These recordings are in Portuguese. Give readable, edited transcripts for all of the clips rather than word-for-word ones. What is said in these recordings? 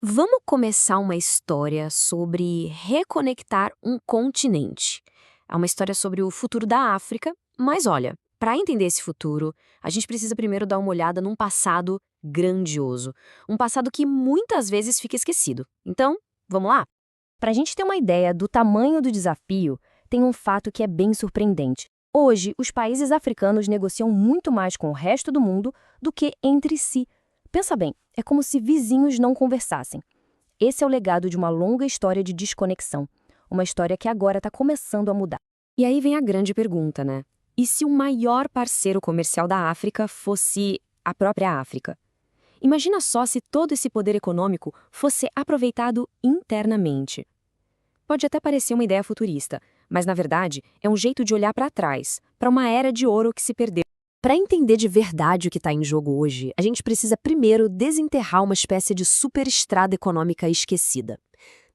Vamos começar uma história sobre reconectar um continente. É uma história sobre o futuro da África, mas olha, para entender esse futuro, a gente precisa primeiro dar uma olhada num passado grandioso. Um passado que muitas vezes fica esquecido. Então, vamos lá? Para a gente ter uma ideia do tamanho do desafio, tem um fato que é bem surpreendente. Hoje, os países africanos negociam muito mais com o resto do mundo do que entre si. Pensa bem, é como se vizinhos não conversassem. Esse é o legado de uma longa história de desconexão. Uma história que agora está começando a mudar. E aí vem a grande pergunta, né? E se o maior parceiro comercial da África fosse a própria África? Imagina só se todo esse poder econômico fosse aproveitado internamente. Pode até parecer uma ideia futurista, mas na verdade é um jeito de olhar para trás, para uma era de ouro que se perdeu. Para entender de verdade o que está em jogo hoje, a gente precisa primeiro desenterrar uma espécie de superestrada econômica esquecida.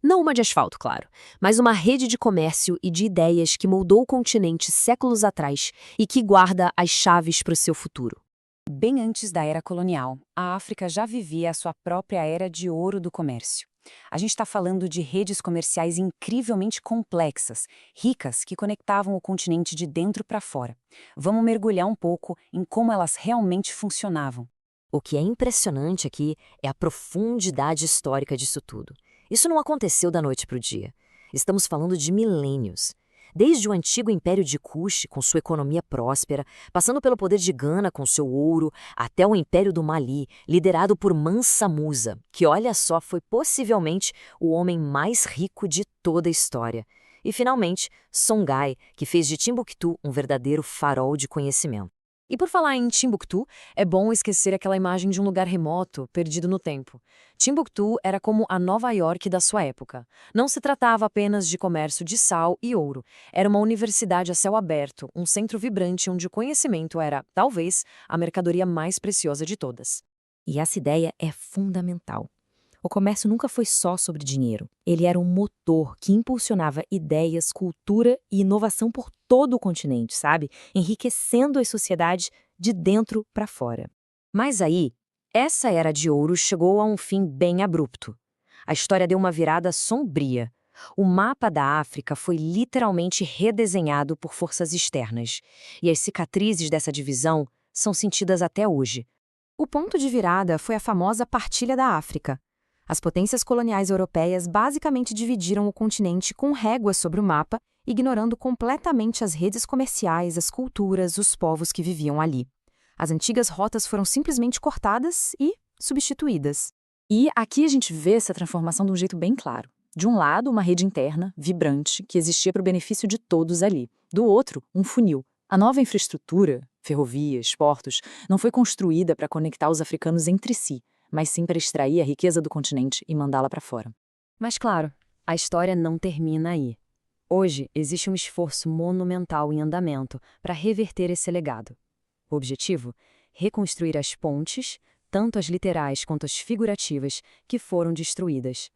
Não uma de asfalto, claro, mas uma rede de comércio e de ideias que moldou o continente séculos atrás e que guarda as chaves para o seu futuro. Bem antes da era colonial, a África já vivia a sua própria era de ouro do comércio. A gente está falando de redes comerciais incrivelmente complexas, ricas, que conectavam o continente de dentro para fora. Vamos mergulhar um pouco em como elas realmente funcionavam. O que é impressionante aqui é a profundidade histórica disso tudo. Isso não aconteceu da noite para o dia. Estamos falando de milênios. Desde o antigo Império de Kush, com sua economia próspera, passando pelo poder de Gana com seu ouro, até o Império do Mali, liderado por Mansa Musa, que, olha só, foi possivelmente o homem mais rico de toda a história. E, finalmente, Songhai, que fez de Timbuktu um verdadeiro farol de conhecimento. E por falar em Timbuktu, é bom esquecer aquela imagem de um lugar remoto, perdido no tempo. Timbuktu era como a Nova York da sua época. Não se tratava apenas de comércio de sal e ouro. Era uma universidade a céu aberto, um centro vibrante onde o conhecimento era, talvez, a mercadoria mais preciosa de todas. E essa ideia é fundamental. O comércio nunca foi só sobre dinheiro. Ele era um motor que impulsionava ideias, cultura e inovação por todo o continente, sabe? Enriquecendo as sociedades de dentro para fora. Mas aí, essa era de ouro chegou a um fim bem abrupto. A história deu uma virada sombria. O mapa da África foi literalmente redesenhado por forças externas. E as cicatrizes dessa divisão são sentidas até hoje. O ponto de virada foi a famosa Partilha da África. As potências coloniais europeias basicamente dividiram o continente com réguas sobre o mapa, ignorando completamente as redes comerciais, as culturas, os povos que viviam ali. As antigas rotas foram simplesmente cortadas e substituídas. E aqui a gente vê essa transformação de um jeito bem claro. De um lado, uma rede interna, vibrante, que existia para o benefício de todos ali. Do outro, um funil. A nova infraestrutura, ferrovias, portos, não foi construída para conectar os africanos entre si, mas sim para extrair a riqueza do continente e mandá-la para fora. Mas claro, a história não termina aí. Hoje existe um esforço monumental em andamento para reverter esse legado. O objetivo? Reconstruir as pontes, tanto as literais quanto as figurativas, que foram destruídas.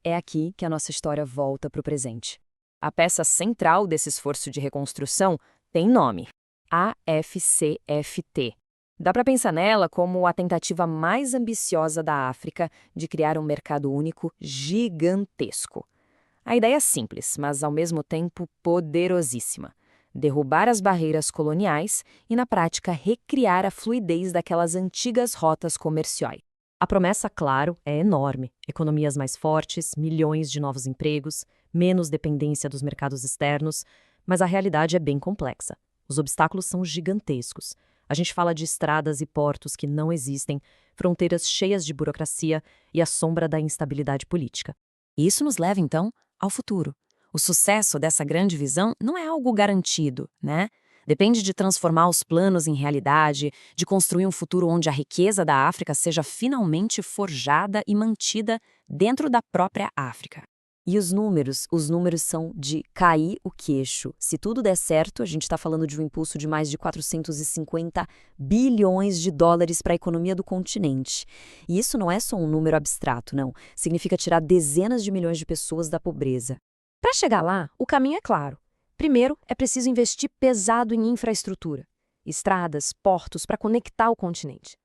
É aqui que a nossa história volta para o presente. A peça central desse esforço de reconstrução tem nome: AFCFT. Dá para pensar nela como a tentativa mais ambiciosa da África de criar um mercado único gigantesco. A ideia é simples, mas ao mesmo tempo poderosíssima: derrubar as barreiras coloniais e, na prática, recriar a fluidez daquelas antigas rotas comerciais. A promessa, claro, é enorme: economias mais fortes, milhões de novos empregos, menos dependência dos mercados externos, mas a realidade é bem complexa. Os obstáculos são gigantescos. A gente fala de estradas e portos que não existem, fronteiras cheias de burocracia e a sombra da instabilidade política. E isso nos leva, então, ao futuro. O sucesso dessa grande visão não é algo garantido, né? Depende de transformar os planos em realidade, de construir um futuro onde a riqueza da África seja finalmente forjada e mantida dentro da própria África. E os números são de cair o queixo. Se tudo der certo, a gente está falando de um impulso de mais de 450 bilhões de dólares para a economia do continente. E isso não é só um número abstrato, não. Significa tirar dezenas de milhões de pessoas da pobreza. Para chegar lá, o caminho é claro. Primeiro, é preciso investir pesado em infraestrutura, estradas, portos para conectar o continente.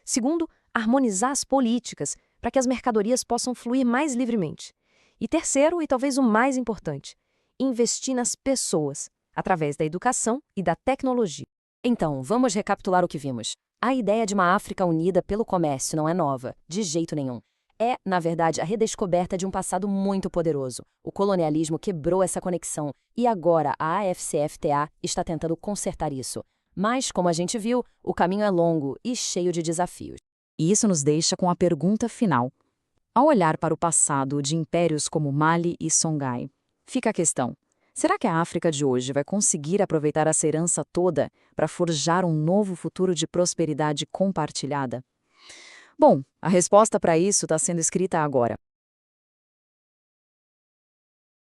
Segundo, harmonizar as políticas para que as mercadorias possam fluir mais livremente. E terceiro, e talvez o mais importante, investir nas pessoas, através da educação e da tecnologia. Então, vamos recapitular o que vimos. A ideia de uma África unida pelo comércio não é nova, de jeito nenhum. É, na verdade, a redescoberta de um passado muito poderoso. O colonialismo quebrou essa conexão e agora a AfCFTA está tentando consertar isso. Mas, como a gente viu, o caminho é longo e cheio de desafios. E isso nos deixa com a pergunta final. Ao olhar para o passado de impérios como Mali e Songhai, fica a questão: será que a África de hoje vai conseguir aproveitar essa herança toda para forjar um novo futuro de prosperidade compartilhada? Bom, a resposta para isso está sendo escrita agora.